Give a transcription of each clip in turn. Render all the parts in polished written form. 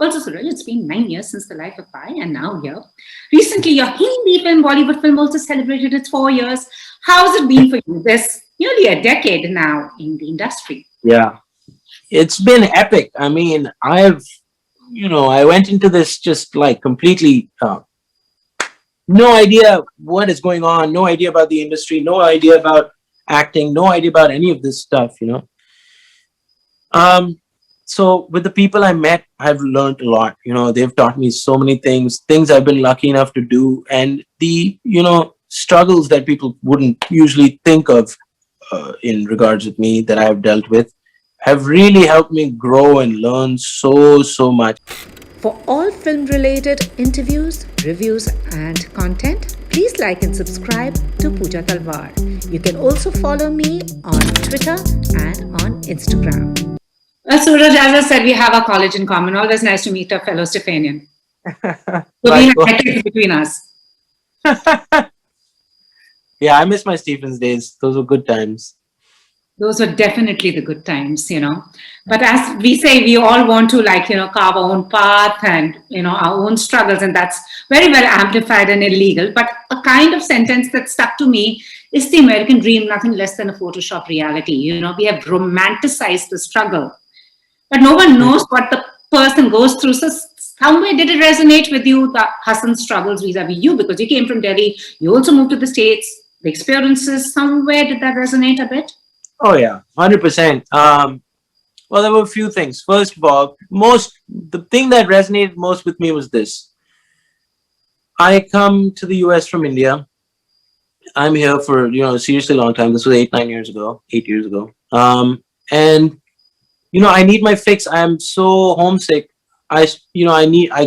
Also, Suraj, it's been 9 years since The Life of Pi, and now here. Recently, your Hindi film, Bollywood film, also celebrated its 4 years. How's it been for you? There's nearly a decade now in the industry. Yeah, it's been epic. I mean, I went into this just like completely no idea what is going on, no idea about the industry, no idea about acting, no idea about any of this stuff. Um, so with the people I met, I've learned a lot. They've taught me so many things I've been lucky enough to do, and the struggles that people wouldn't usually think of in regards with me that I've dealt with have really helped me grow and learn so much. For all film related interviews, reviews, and content, please like and subscribe to Pooja Talwar. You can also follow me on Twitter and on Instagram. Suraj, as I said, we have a college in common. Always nice to meet a fellow Stephanian. So we have Likewise. decades between us. Yeah, I miss my Stephens days. Those were good times. Those were definitely the good times. But as we say, we all want to carve our own path and, our own struggles. And that's very well amplified and illegal. But a kind of sentence that stuck to me is the American dream, nothing less than a Photoshop reality. We have romanticized the struggle, but no one knows what the person goes through. So somewhere did it resonate with you, the Hassan's struggles vis-a-vis you? Because you came from Delhi, you also moved to the States, the experiences, somewhere did that resonate a bit? Oh yeah, 100%. Well, there were a few things. First of all, the thing that resonated most with me was this. I come to the US from India. I'm here for a seriously long time. This was 8 years ago. And I need my fix. I'm so homesick. I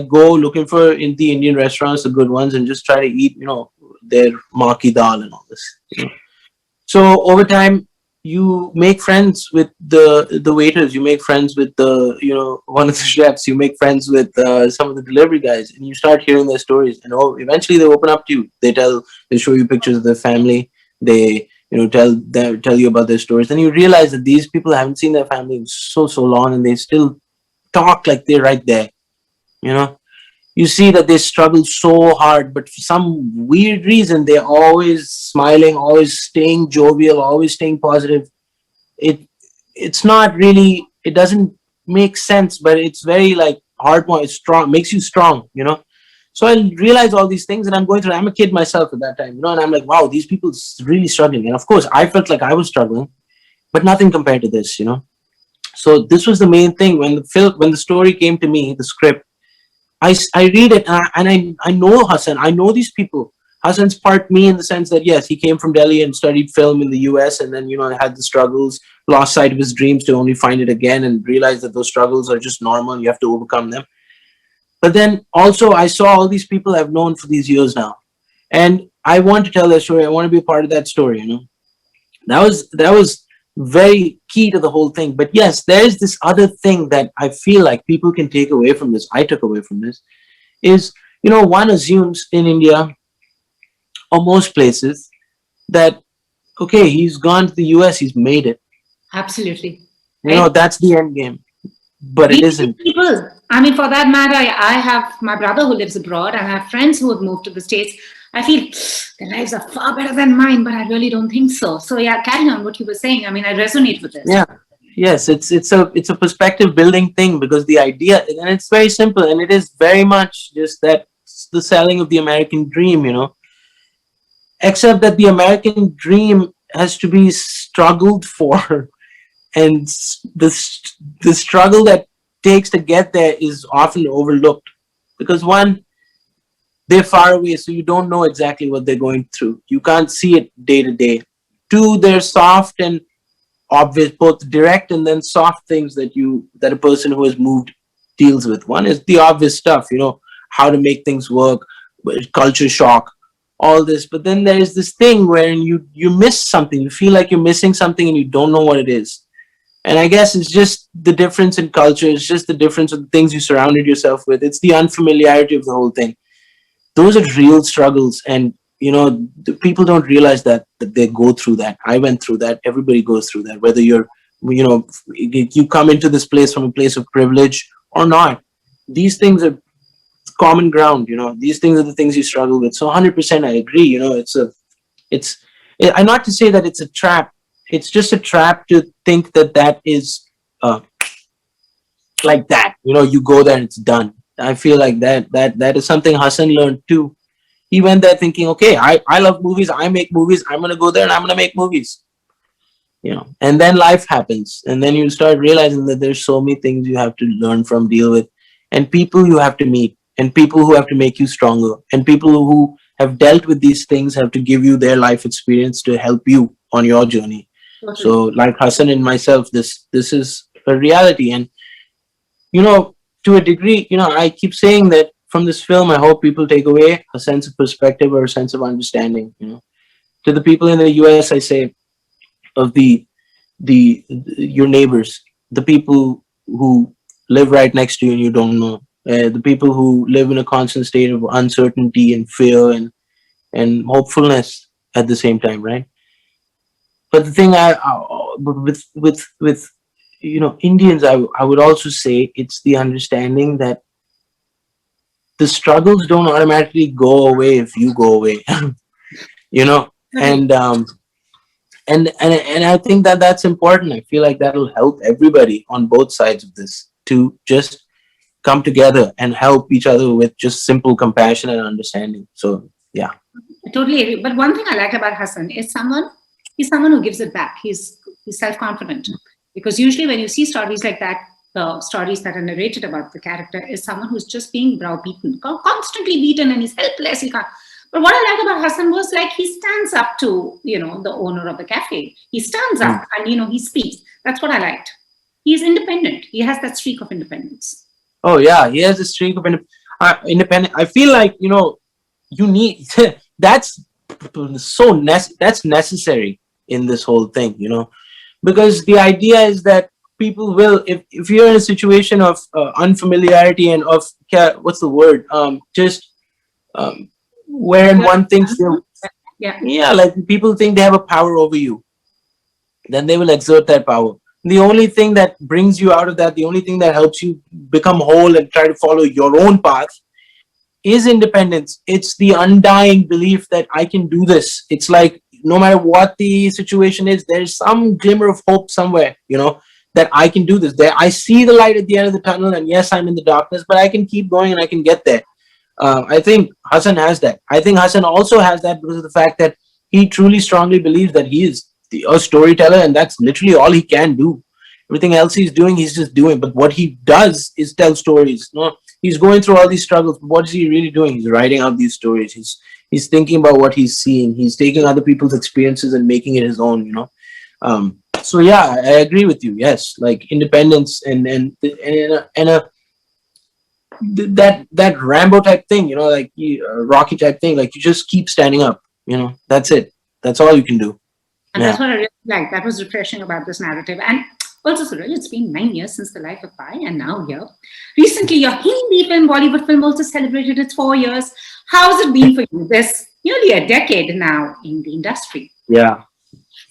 go looking for in the Indian restaurants, the good ones, and just try to eat their maki dal and all this. So over time, you make friends with the waiters, you make friends with the one of the chefs, you make friends with some of the delivery guys, and you start hearing their stories, and eventually they open up to you. They show you pictures of their family. They tell you about their stories. Then you realize that these people haven't seen their family in so long, and they still talk like they're right there. You see that they struggle so hard, but for some weird reason, they're always smiling, always staying jovial, always staying positive. It's not really, it doesn't make sense, but it's very like hard. It's strong, makes you strong. So I realize all these things, and I'm going through. I'm a kid myself at that time, and I'm like, wow, these people really struggling. And of course, I felt like I was struggling, but nothing compared to this. So this was the main thing when the story came to me, the script. I read it, and I know Hassan. I know these people. Hassan's part me in the sense that, yes, he came from Delhi and studied film in the US, and then, had the struggles, lost sight of his dreams to only find it again, and realize that those struggles are just normal. You have to overcome them. But then also I saw all these people I've known for these years now, and I want to tell their story. I want to be a part of that story. That was very key to the whole thing. But yes, there's this other thing that I feel like people can take away from this. I took away from this is, one assumes in India or most places that, okay, he's gone to the US, he's made it. Absolutely. That's the end game. But it isn't. People, I mean, for that matter, I have my brother who lives abroad. I have friends who have moved to the States. I feel their lives are far better than mine, but I really don't think so. So yeah, carry on what you were saying. I mean, I resonate with this. Yeah. Yes, it's a perspective building thing, because the idea, and it's very simple, and it is very much just that the selling of the American dream, except that the American dream has to be struggled for, and the struggle that takes to get there is often overlooked, because one, they're far away, so you don't know exactly what they're going through. You can't see it day to day. Two, they're soft and obvious, both direct and then soft things that a person who has moved deals with. One is the obvious stuff, how to make things work, culture shock, all this. But then there is this thing where you miss something. You feel like you're missing something and you don't know what it is. And I guess it's just the difference in culture. It's just the difference of the things you surrounded yourself with. It's the unfamiliarity of the whole thing. Those are real struggles, and the people don't realize that they go through that. I went through that. Everybody goes through that, whether you come into this place from a place of privilege or not. these things are common ground. These things are the things you struggle with. So 100% I agree. It's I not to say that it's a trap. It's just a trap to think that is uh, like that. You go there and it's done. I feel like that is something Hassan learned too. He went there thinking, okay, I love movies, I make movies, I'm gonna go there and I'm gonna make movies. And then life happens, and then you start realizing that there's so many things you have to learn from, deal with, and people you have to meet, and people who have to make you stronger, and people who have dealt with these things have to give you their life experience to help you on your journey. So like Hassan and myself, this is a reality. And to a degree, I keep saying that from this film, I hope people take away a sense of perspective or a sense of understanding. To the people in the US, I say, of your neighbors, the people who live right next to you and you don't know, the people who live in a constant state of uncertainty and fear and hopefulness at the same time, right? But the thing with Indians, I would also say it's the understanding that the struggles don't automatically go away if you go away. you know and and I think that that's important. I feel like that'll help everybody on both sides of this to just come together and help each other with just simple compassion and understanding. So yeah. I totally agree. But one thing I like about Hassan is he's someone who gives it back. He's self-confident. Because usually when you see stories like that, the stories that are narrated about the character is someone who's just being browbeaten, constantly beaten, and he's helpless. He can't. But what I like about Hassan was like he stands up to, the owner of the cafe. He stands up and, he speaks. That's what I liked. He's independent. He has that streak of independence. Oh yeah, he has a streak of independent. I feel like you need that's that's necessary in this whole thing. Because the idea is that people will, if you're in a situation of unfamiliarity and of what's the word, just wherein one thinks like people think they have a power over you, then they will exert that power. The only thing that brings you out of that, the only thing that helps you become whole and try to follow your own path is independence. It's the undying belief that I can do this. It's like no matter what the situation is, there's some glimmer of hope somewhere, that I can do this. There, I see the light at the end of the tunnel, and yes, I'm in the darkness, but I can keep going and I can get there. I think Hassan has that. I think Hassan also has that because of the fact that he truly strongly believes that he is a storyteller, and that's literally all he can do. Everything else he's doing, he's just doing. But what he does is tell stories. He's going through all these struggles. But what is he really doing? He's writing out these stories. He's thinking about what he's seeing. He's taking other people's experiences and making it his own. So yeah, I agree with you. Yes, like independence and that Rambo type thing. Like Rocky type thing. Like you just keep standing up. That's it. That's all you can do. And that's what I really like. That was refreshing about this narrative. And also, Suraj, it's been 9 years since The Life of Pi, and now here. Recently, your Hindi film, Bollywood film, also celebrated its 4 years. How's it been for you? There's nearly a decade now in the industry. Yeah,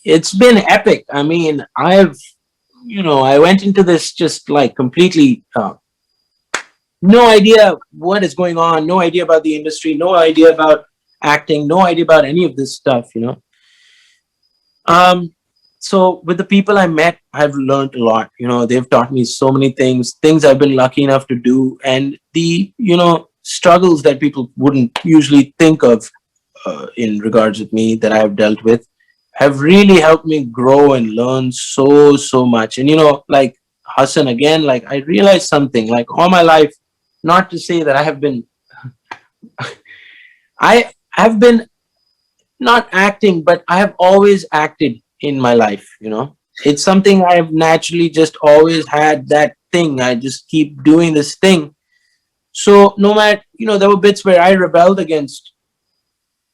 it's been epic. I mean, I went into this just like completely no idea what is going on, no idea about the industry, no idea about acting, no idea about any of this stuff, So with the people I met, I've learned a lot. They've taught me so many things I've been lucky enough to do, and the struggles that people wouldn't usually think of in regards with me that I've dealt with have really helped me grow and learn so much. And like Hassan, again, like I realized something, like all my life, not to say that I have been I have been not acting, but I have always acted in my life. It's something I've naturally just always had, that thing. I just keep doing this thing. So no matter, there were bits where I rebelled against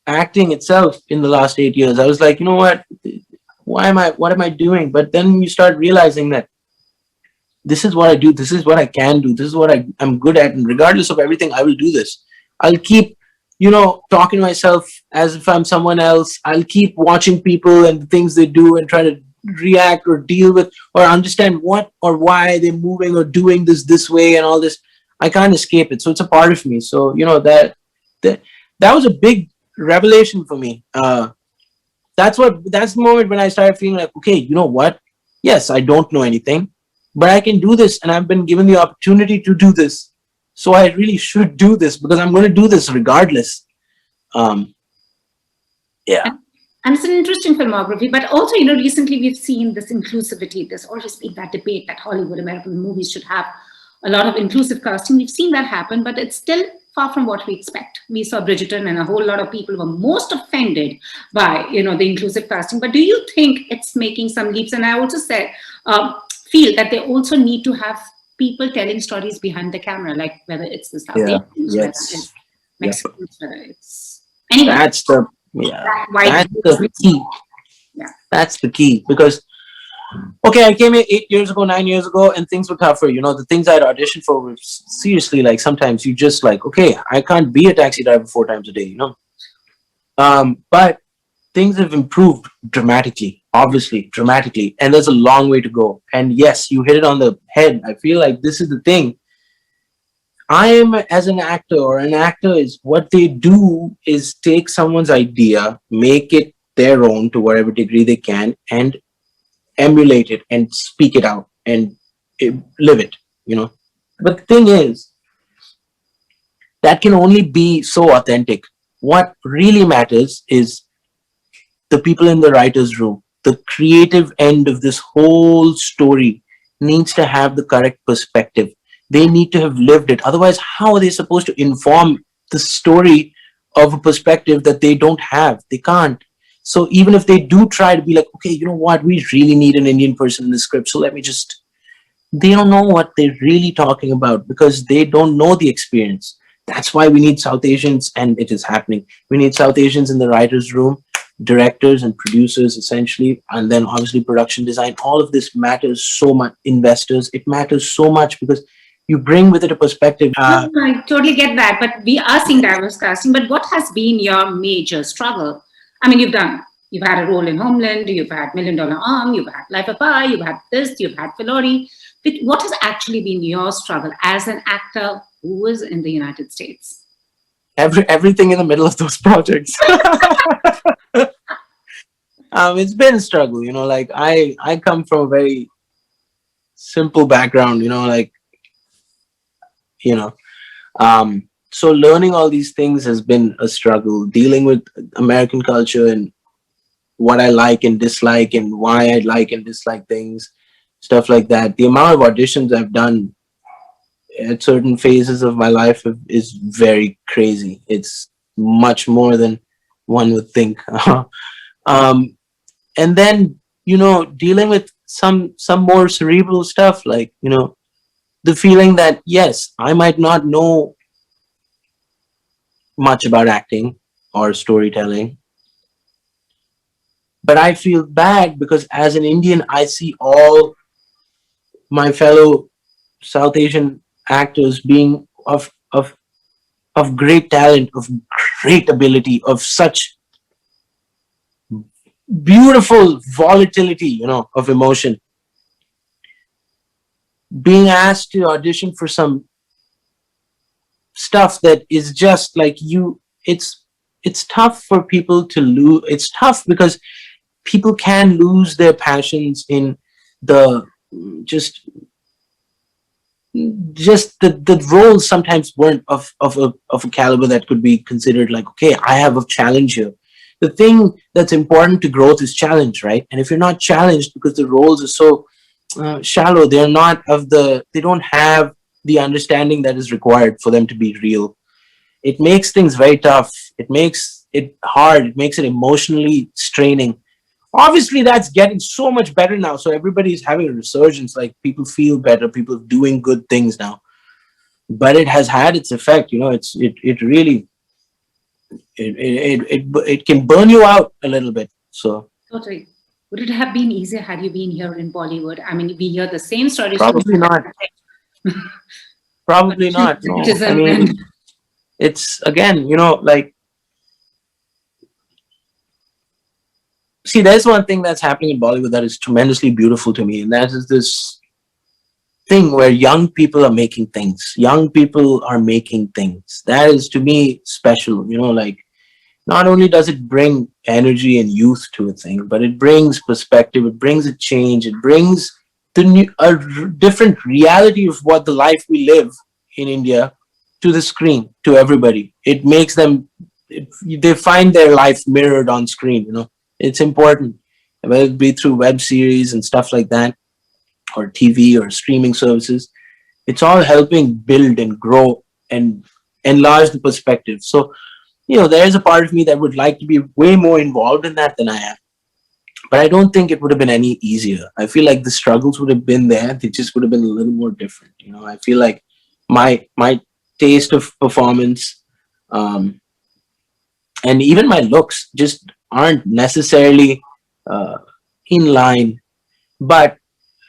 acting itself in the last 8 years. I was like, what am I doing? But then you start realizing that this is what I do. This is what I can do. This is what I'm good at. And regardless of everything, I will do this. I'll keep talking to myself as if I'm someone else. I'll keep watching people and the things they do and try to react or deal with or understand what or why they're moving or doing this way and all this. I can't escape it. So it's a part of me. So that that was a big revelation for me. That's the moment when I started feeling like, okay, you know what? Yes, I don't know anything, but I can do this, and I've been given the opportunity to do this. So I really should do this because I'm going to do this regardless. Um, yeah. And it's an interesting filmography, but also, recently we've seen this inclusivity. There's always been that debate that Hollywood, American movies should have a lot of inclusive casting. We've seen that happen, but it's still far from what we expect. We saw Bridgerton, and a whole lot of people were most offended by, the inclusive casting. But do you think it's making some leaps? And I also feel that they also need to have people telling stories behind the camera, like whether it's the South Yeah. Asians, whether Yes. it's Yep. Mexicans, whether it's anyway. That's the yeah. White That's the key. Yeah. That's the key because okay, I came here 8 years ago, 9 years ago, and things were tougher. The things I'd auditioned for were seriously like sometimes you just like, okay, I can't be a taxi driver 4 times a day. But things have improved dramatically, obviously, dramatically, and there's a long way to go. And yes, you hit it on the head. I feel like this is the thing. I am as an actor, or an actor is what they do is take someone's idea, make it their own to whatever degree they can, and emulate it and speak it out and live it. But the thing is, that can only be so authentic. What really matters is the people in the writer's room. The creative end of this whole story needs to have the correct perspective. They need to have lived it. Otherwise, how are they supposed to inform the story of a perspective that they don't have? They can't. So even if they do try to be like, okay, you know what, we really need an Indian person in the script, so let me just, they don't know what they're really talking about because they don't know the experience. That's why we need South Asians, and it is happening. We need South Asians in the writer's room, directors and producers essentially, and then obviously production design. All of this matters so much. Investors, it matters so much because you bring with it a perspective. No, I totally get that, but we are seeing diverse casting. But what has been your major struggle? I mean, you've had a role in Homeland, you've had Million Dollar Arm, you've had Life of Pi, you've had this, you've had Filori. But what has actually been your struggle as an actor who is in the United States? Everything in the middle of those projects. It's been a struggle, like I come from a very simple background, so learning all these things has been a struggle, dealing with American culture and what I like and dislike and why I like and dislike things, stuff like that. The amount of auditions I've done at certain phases of my life is very crazy. It's much more than one would think. And then, dealing with some more cerebral stuff, like, the feeling that, yes, I might not know much about acting or storytelling, but I feel bad because as an Indian, I see all my fellow South Asian actors being of great talent, of great ability, of such beautiful volatility, of emotion, being asked to audition for some stuff that is just like it's tough for people to lose. It's tough because people can lose their passions in the just the roles sometimes weren't of a caliber that could be considered like, okay, I have a challenge here. The thing that's important to growth is challenge, right? And if you're not challenged because the roles are so shallow, they don't have the understanding that is required for them to be real. It makes things very tough. It makes it hard. It makes it emotionally straining. Obviously, that's getting so much better now. So everybody's having a resurgence. Like, people feel better. People are doing good things now. But it has had its effect. It really it can burn you out a little bit. So Totally. Would it have been easier had you been here in Bollywood? I mean, we hear the same stories. probably not. Probably not. No. I mean, it's again, like, see, there's one thing that's happening in Bollywood that is tremendously beautiful to me, and that is this thing where young people are making things. Young people are making things. That is to me special. Like, not only does it bring energy and youth to a thing, but it brings perspective. It brings a change. It brings different reality of what the life we live in India to the screen, to everybody. It makes them, they find their life mirrored on screen. It's important, whether it be through web series and stuff like that, or TV or streaming services. It's all helping build and grow and enlarge the perspective. So, there is a part of me that would like to be way more involved in that than I am. But I don't think it would have been any easier. I feel like the struggles would have been there. They just would have been a little more different. I feel like my taste of performance, and even my looks just aren't necessarily in line. But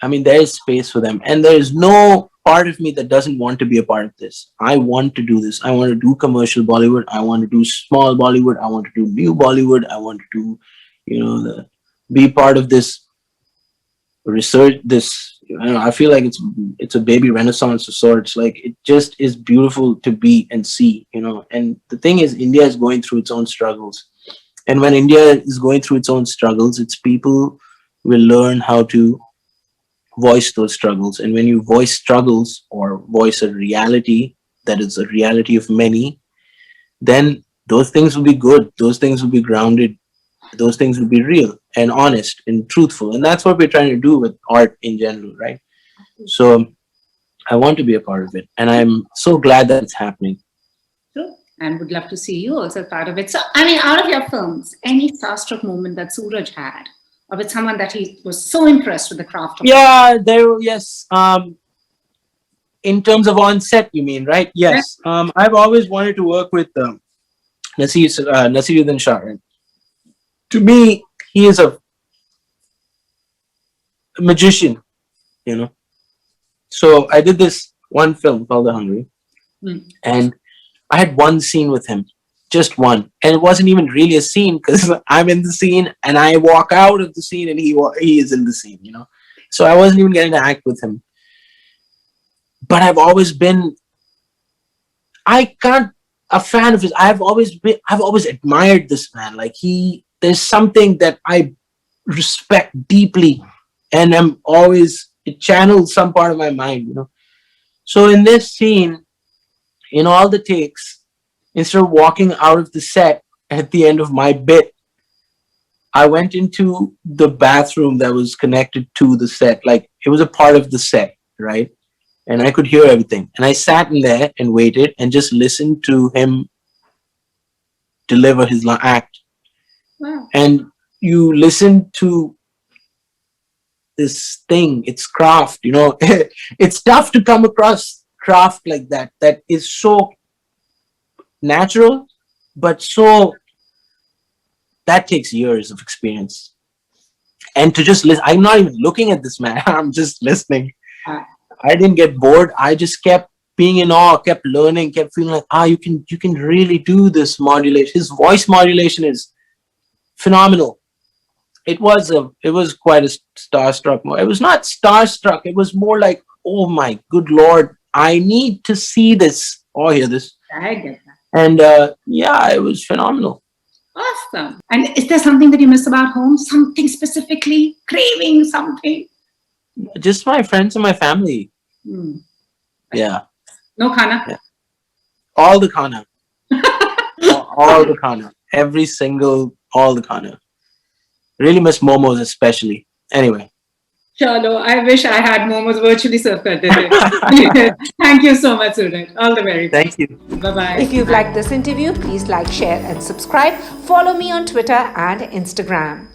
I mean, there is space for them, and there is no part of me that doesn't want to be a part of this. I want to do this. I want to do commercial Bollywood. I want to do small Bollywood. I want to do new Bollywood. I want to do, be part of this research. I feel like it's a baby renaissance of sorts. Like, it just is beautiful to be and see. And the thing is, India is going through its own struggles, and when India is going through its own struggles, its people will learn how to voice those struggles. And when you voice struggles or voice a reality that is a reality of many, then those things will be good. Those things will be grounded. Those things will be real and honest and truthful. And that's what we're trying to do with art in general, right? So I want to be a part of it. And I'm so glad that it's happening. Sure. And would love to see you also part of it. So, I mean, out of your films, any starstruck moment that Suraj had, or with someone that he was so impressed with the craft of? Yeah, yes. In terms of on set, you mean, right? Yes. I've always wanted to work with Naseeruddin Shah. Right? To me, he is a magician, So I did this one film called The Hungry, and I had one scene with him. Just one, and it wasn't even really a scene because I'm in the scene and I walk out of the scene and he is in the scene, So I wasn't even getting to act with him. But I've always been a fan of his. I've always admired this man. Like, there's something that I respect deeply, and it channels some part of my mind, So in this scene, in all the takes, instead of walking out of the set at the end of my bit, I went into the bathroom that was connected to the set. Like, it was a part of the set, right? And I could hear everything. And I sat in there and waited and just listened to him deliver his act. Wow. And you listen to this thing, it's craft, It's tough to come across craft like that is so natural, but so that takes years of experience. And to just listen, I'm not even looking at this man, I'm just listening. I didn't get bored. I just kept being in awe, kept learning, kept feeling like, you can really do this modulation. His voice modulation is phenomenal. It was quite a starstruck moment. It was not starstruck, it was more like, oh my good Lord, I need to see this or hear this. I get that. And it was phenomenal. Awesome. And is there something that you miss about home? Something specifically? Craving something? Just my friends and my family. Yeah. No khana? Yeah. All the khana. all the khana. All the khana. Really miss momos especially. Anyway. Chalo, I wish I had momos virtually served kar dete. Thank you so much, Suraj. All the very best. Thank you. Bye-bye. If you've liked this interview, please like, share, and subscribe. Follow me on Twitter and Instagram.